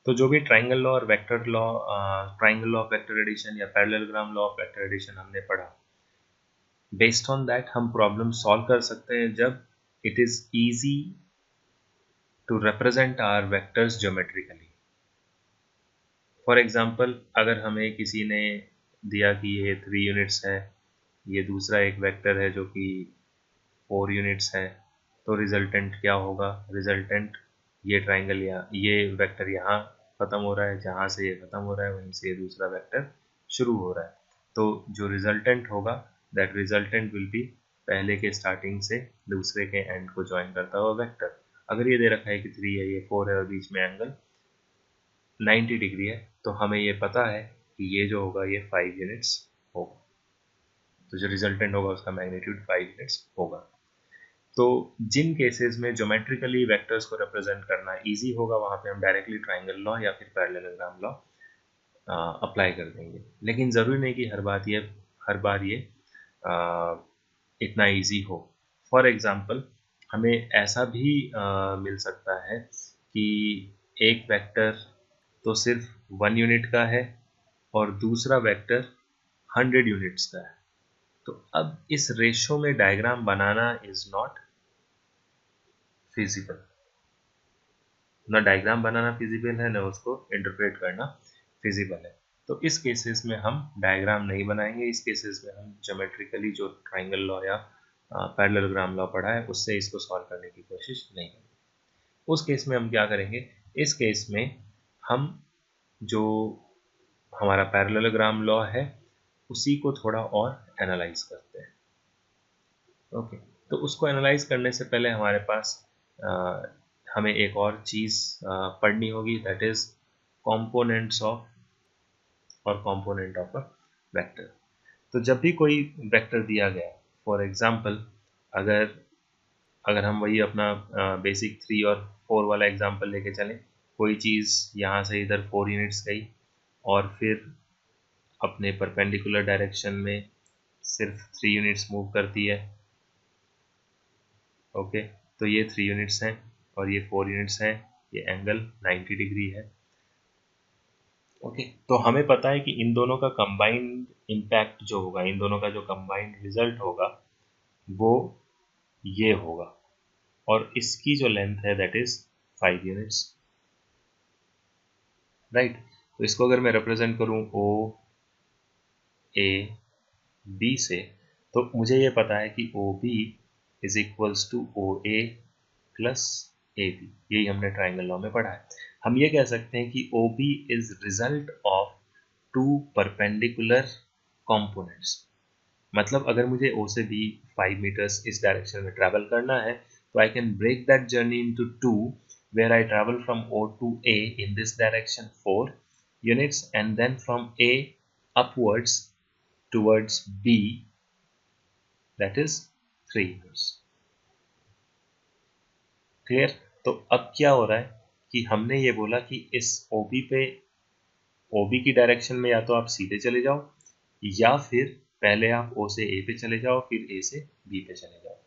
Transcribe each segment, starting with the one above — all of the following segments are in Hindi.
तो जो भी ट्राइंगल लॉ और vector law, triangle law of vector addition या parallelogram law of vector addition हमने पढ़ा, बेस्ड ऑन दैट हम प्रॉब्लम सॉल्व कर सकते हैं जब it is easy to represent our vectors geometrically. For example, अगर हमें किसी ने दिया कि ये 3 यूनिट्स है, ये दूसरा एक वेक्टर है जो कि 4 यूनिट्स है, तो रिजल्टेंट क्या होगा? रिजल्टेंट ये ट्राइंगल या ये वेक्टर यहाँ खत्म हो रहा है, जहाँ से ये खत्म हो रहा है वहीं से ये दूसरा वेक्टर शुरू हो रहा है। तो जो रिजल्टेंट होगा, दैट रिजल्टेंट विल बी पहले के स्टार्टिंग से दूसरे के एंड को ज्वाइन करता हुआ वेक्टर। अगर ये दे रखा है कि 3 है, ये 4 है और बीच में एंगल 90 डिग्री है, तो हमें ये पता है कि ये जो होगा ये 5 यूनिट्स होगा। तो जो रिजल्टेंट होगा उसका मैग्नीट्यूड 5 यूनिट्स होगा। तो जिन केसेस में ज्योमेट्रिकली वेक्टर्स को रिप्रेजेंट करना इजी होगा, वहां पे हम डायरेक्टली ट्राइंगल लॉ या फिर पैरेललोग्राम लॉ अप्लाई कर देंगे। लेकिन ज़रूरी नहीं कि हर बार ये इतना इजी हो। फॉर एग्जांपल, हमें ऐसा भी मिल सकता है कि एक वेक्टर तो सिर्फ 1 यूनिट का है और दूसरा वेक्टर 100 यूनिट्स का है। तो अब इस रेशो में diagram banana is not feasible. ना डायग्राम बनाना फिजिबल है, ना उसको इंटरप्रेट करना फिजिबल है। तो इस केसेस में हम डायग्राम नहीं बनाएंगे। इस केसेस में हम ज्योमेट्रिकली जो ट्राइंगल लॉ या पैरेललोग्राम लॉ पढ़ा है उससे इसको सॉल्व करने की कोशिश नहीं करेंगे। उस केस में हम क्या करेंगे? इस केस में हम जो हमारा पैरेललोग्राम लॉ है उसी को थोड़ा और एनालाइज करते हैं। ओके, तो उसको एनालाइज करने से पहले हमारे पास हमें एक और चीज़ पढ़नी होगी, दैट इज कॉम्पोनेंट्स ऑफ और कॉम्पोनेंट ऑफ अ वेक्टर। तो जब भी कोई वेक्टर दिया गया, फॉर एग्जांपल, अगर अगर हम वही अपना बेसिक 3 और 4 वाला एग्जांपल लेके चलें, कोई चीज़ यहाँ से इधर 4 यूनिट्स गई और फिर अपने परपेंडिकुलर डायरेक्शन में सिर्फ 3 यूनिट्स मूव करती है। ओके, तो ये 3 यूनिट्स हैं और ये 4 यूनिट्स हैं, ये एंगल 90 डिग्री है। ओके, तो हमें पता है कि इन दोनों का कंबाइंड इम्पैक्ट जो होगा, इन दोनों का जो कंबाइंड रिजल्ट होगा वो ये होगा, और इसकी जो लेंथ है दैट इज 5 यूनिट्स, राइट। तो इसको अगर मैं रिप्रेजेंट करूं ओ ए बी से, तो मुझे ये पता है कि O B is equals to O A plus A B. यही हमने ट्राइंगल लॉ में पढ़ा है। हम ये कह सकते हैं कि O B is result of 2 perpendicular components. मतलब अगर मुझे ओ से बी 5 मीटर्स इस डायरेक्शन में ट्रैवल करना है, तो I can break that journey into 2, where I travel from O to A in this direction 4 units, and then from A upwards towards B, that is 3 units. Clear? तो अब क्या हो रहा है कि हमने ये बोला कि इस OB की डायरेक्शन में या तो आप सीधे चले जाओ, या फिर पहले आप O से A पे चले जाओ, फिर A से B पे चले जाओ।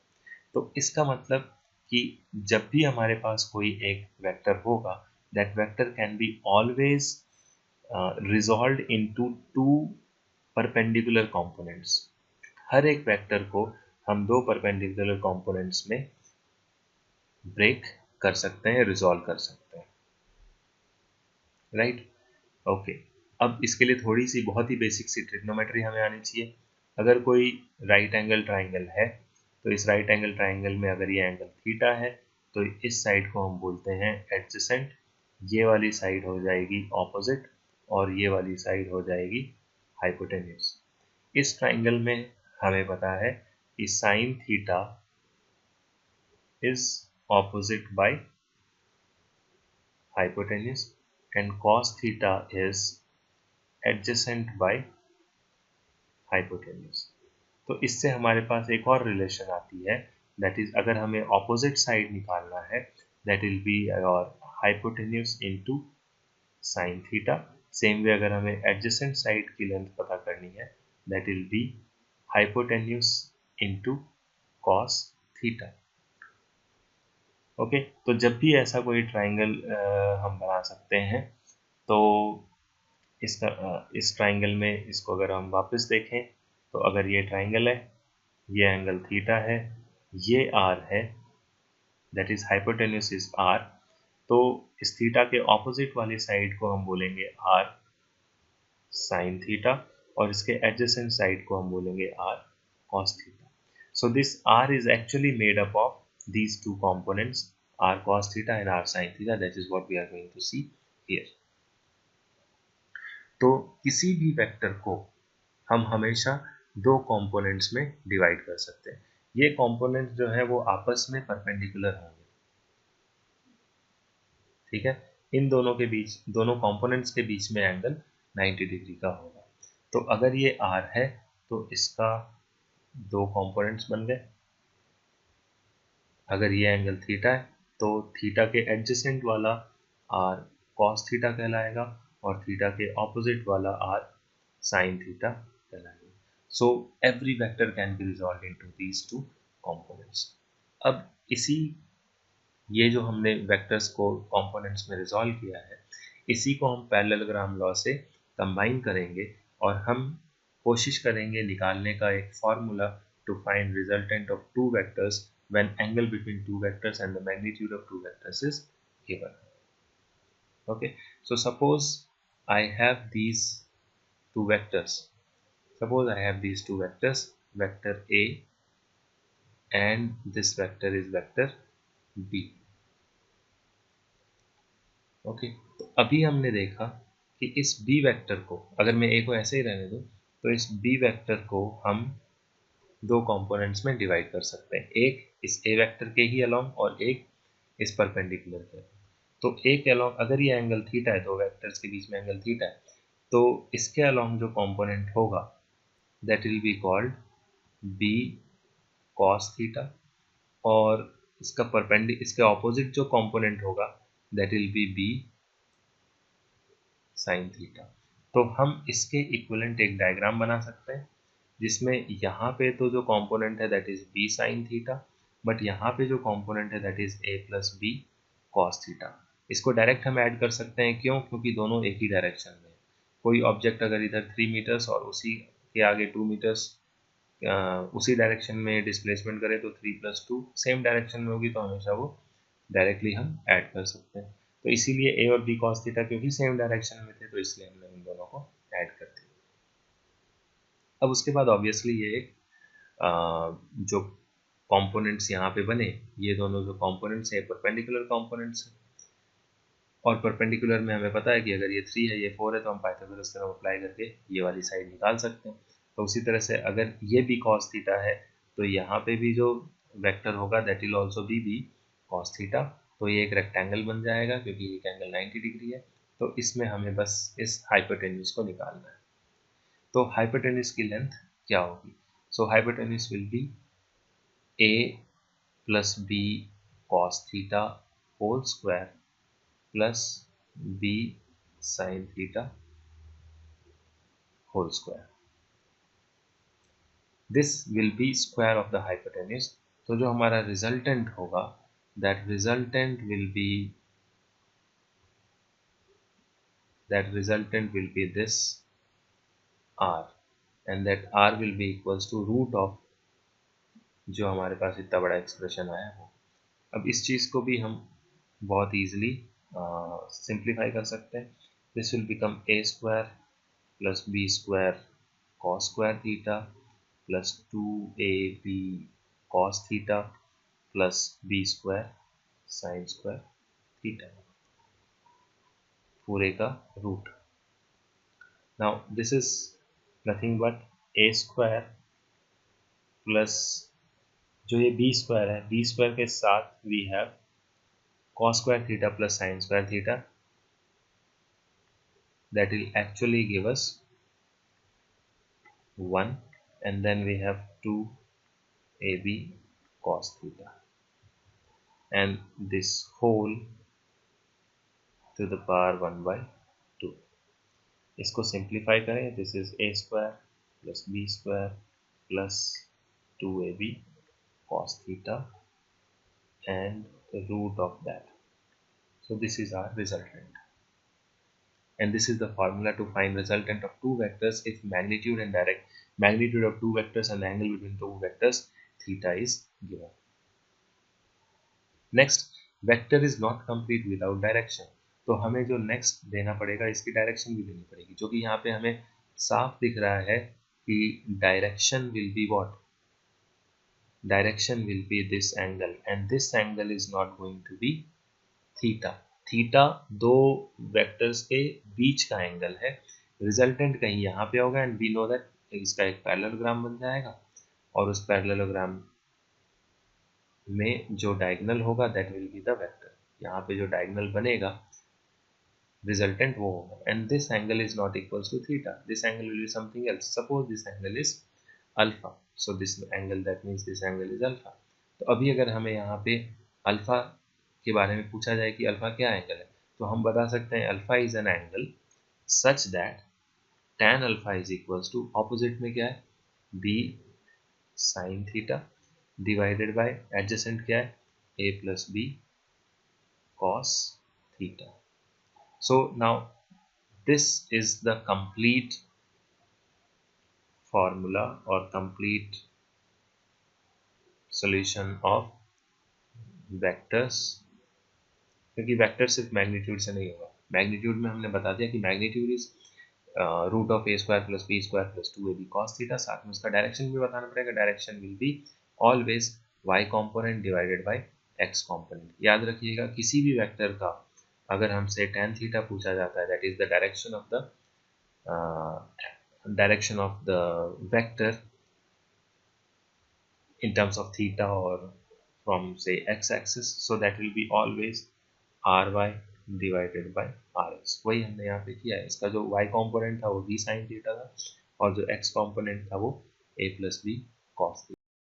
तो इसका मतलब कि जब भी हमारे पास कोई एक वेक्टर होगा, that vector can be always resolve into 2 perpendicular components. हर एक वेक्टर को हम 2 परपेंडिकुलर कंपोनेंट्स में ब्रेक कर सकते हैं, रिजॉल्व कर सकते हैं, राइट। ओके, अब इसके लिए थोड़ी सी बहुत ही बेसिक सी ट्रिग्नोमेट्री हमें आनी चाहिए। अगर कोई राइट एंगल ट्राइंगल है, तो इस राइट एंगल ट्राइंगल में अगर ये एंगल थीटा है, तो इस साइड को हम बोलते हैं एडजेसेंट, ये वाली साइड हो जाएगी ऑपोजिट, और ये वाली साइड हो जाएगी हाइपोटेन्यूज। इस ट्राइंगल में हमें पता है कि sine theta is opposite by hypotenuse and cos theta is adjacent by hypotenuse। तो इससे हमारे पास एक और रिलेशन आती है, दैट इज अगर हमें ऑपोजिट साइड निकालना है, दैट विल बी और hypotenuse into sine theta. Same way अगर हमें एडजेसेंट साइड की लेंथ पता करनी है, that will B hypotenuse into cos theta. Okay, तो जब भी ऐसा कोई ट्राइंगल हम बना सकते हैं, तो इस ट्राइंगल में इसको अगर हम वापस देखें तो अगर ये ट्राइंगल है, ये एंगल थीटा है, ये आर है, that is hypotenuse is R, तो इस थीटा के ऑपोजिट वाली साइड को हम बोलेंगे आर साइन थीटा और इसके एडजेसेंट साइड को हम बोलेंगे R cos theta. So this r is actually made up of these two components, r cos theta and r sin theta. That is what we are going to see here. तो किसी भी वेक्टर को हम हमेशा दो कंपोनेंट्स में डिवाइड कर सकते हैं. ये कंपोनेंट जो है वो आपस में परपेंडिकुलर होंगे, ठीक है. इन दोनों के बीच, दोनों कंपोनेंट्स के बीच में एंगल 90 डिग्री का होगा. तो अगर ये r है तो इसका दो कंपोनेंट्स बन गए. अगर ये एंगल थीटा है तो थीटा के एडजेसेंट वाला r cos थीटा कहलाएगा और थीटा के ऑपोजिट वाला r sin थीटा कहलाएगा. So every vector can B resolved into these two components. अब ये जो हमने वेक्टर्स को कंपोनेंट्स में रिजॉल्व किया है, इसी को हम पैरेललोग्राम लॉ से कंबाइन करेंगे और हम कोशिश करेंगे निकालने का एक formula to find resultant of two vectors when angle between two vectors and the magnitude of two vectors is given. Okay, so suppose I have these two vectors. Suppose I have these two vectors, vector A and this vector is vector B. Okay, तो अभी हमने देखा कि इस B वेक्टर को, अगर मैं A को ऐसे ही रहने दूं, तो इस B वेक्टर को हम दो कंपोनेंट्स में डिवाइड कर सकते हैं, एक इस ए वेक्टर के ही अलोंग और एक इस परपेंडिकुलर के. तो एक अलोंग, अगर ये एंगल थीटा है, दो वेक्टर्स के बीच में एंगल थीटा है, तो इसके अलोंग जो कंपोनेंट होगा that will be called B cos theta और इसके ऑपोजिट जो कंपोनेंट होगा that will be B sine theta. तो हम इसके इक्विवेलेंट एक डायग्राम बना सकते हैं जिसमें यहाँ पे तो जो कंपोनेंट है that is B sine theta, but यहाँ पे जो कंपोनेंट है that is A plus B cos theta. इसको डायरेक्ट हम ऐड कर सकते हैं, क्यों? क्योंकि दोनों एक ही डायरेक्शन में. कोई ऑब्जेक्ट अगर इधर 3 मीटर्स और उसी के आगे 2 मीटर्स उसी डायरेक्शन में डिस्प्लेसमेंट करे तो 3 + 2 सेम डायरेक्शन में होगी, तो हमेशा वो डायरेक्टली हम ऐड कर सकते हैं. तो इसीलिए ए और बी कॉस थीटा क्योंकि सेम डायरेक्शन में थे, तो इसलिए हमने इन दोनों को ऐड कर दिया. अब उसके बाद ऑब्वियसली ये जो कंपोनेंट्स यहाँ पे बने, ये दोनों जो कंपोनेंट्स हैं परपेंडिकुलर कंपोनेंट्स हैं, और परपेंडिकुलर में हमें पता है कि अगर ये 3 है, ये 4 है, तो हम पाइथागोरस थ्योरम अप्लाई करके ये वाली साइड निकाल सकते हैं. तो उसी तरह से अगर ये भी cos थीटा है तो यहाँ पे भी जो वेक्टर होगा that will also be cos theta. तो ये एक रेक्टेंगल बन जाएगा क्योंकि एक एंगल 90 डिग्री है. तो इसमें हमें बस इस हाइपोटेन्यूज को निकालना है. तो हाइपोटेन्यूज की लेंथ क्या होगी? So hypotenuse will be a plus b cos theta whole square plus b sin theta whole square. This will be square of the hypotenuse. तो जो हमारा रिजल्टेंट होगा that resultant will be this r, and that r will be equals to root of जो हमारे पास इतना बड़ा एक्सप्रेशन आया वो. अब इस चीज़ को भी हम बहुत ईजिली सिंप्लीफाई कर सकते हैं. This will become A square plus B square cos square theta plus 2ab cos theta plus B square sine square theta, पूरे का रूट. Now this is nothing but A square plus जो ये बी स्क्वायर है, बी स्क्वायर के साथ we have cos square theta plus sin square theta, that will actually give us 1, and then we have 2ab cos theta and this whole to the power 1/2. इसको सिंप्लीफाई करें, this is a square plus b square plus 2ab cos theta and the root of that. So this is our resultant. and this is the formula to find resultant of two vectors if magnitude and direct magnitude of two vectors and the angle between two vectors theta is given. Next, vector is not complete without direction, तो हमें जो नेक्स्ट देना पड़ेगा इसकी डायरेक्शन भी देनी पड़ेगी, जो कि यहाँ पे हमें साफ दिख रहा है कि direction will be what, direction will be this angle and this angle is not going to be theta. Theta दो वेक्टर्स के बीच का एंगल है, रिजल्टेंट कहीं यहाँ पे होगा एंड वी नो दैट इसका एक पैरेललोग्राम बन जाएगा और उस पैरेललोग्राम में जो डायगोनल होगा that will be the vector. यहाँ पे जो डायगोनल बनेगा रिजल्टेंट वो होगा and this angle is not equals to theta, this angle will be something else, suppose this angle is alpha, so this angle that means this angle is alpha. तो अभी अगर हमें यहाँ पे अल्फा के बारे में पूछा जाए कि अल्फा क्या एंगल है, तो हम बता सकते हैं alpha is an angle such that tan alpha is equals to, opposite में क्या है, b sin theta divided by adjacent क्या है, a plus B cos theta. So now this is the complete formula or complete solution of vectors, क्योंकि वेक्टर सिर्फ मैग्नीट्यूड से नहीं होगा. मैग्नीट्यूड में हमने बता दिया कि magnitude is root of A square plus B square plus 2ab cos theta, साथ में उसका डायरेक्शन भी बताना पड़ेगा, direction will be always y component divided by x component. याद रखिएगा किसी भी वेक्टर का अगर हमसे tan थीटा पूछा जाता है that is the direction of the vector in terms of theta or from say x axis, so that will be always ry divided by rs. वही हमने यहाँ पे किया है, इसका जो y कंपोनेंट था वो b sin थीटा था और जो x कंपोनेंट था वो a plus B cos theta.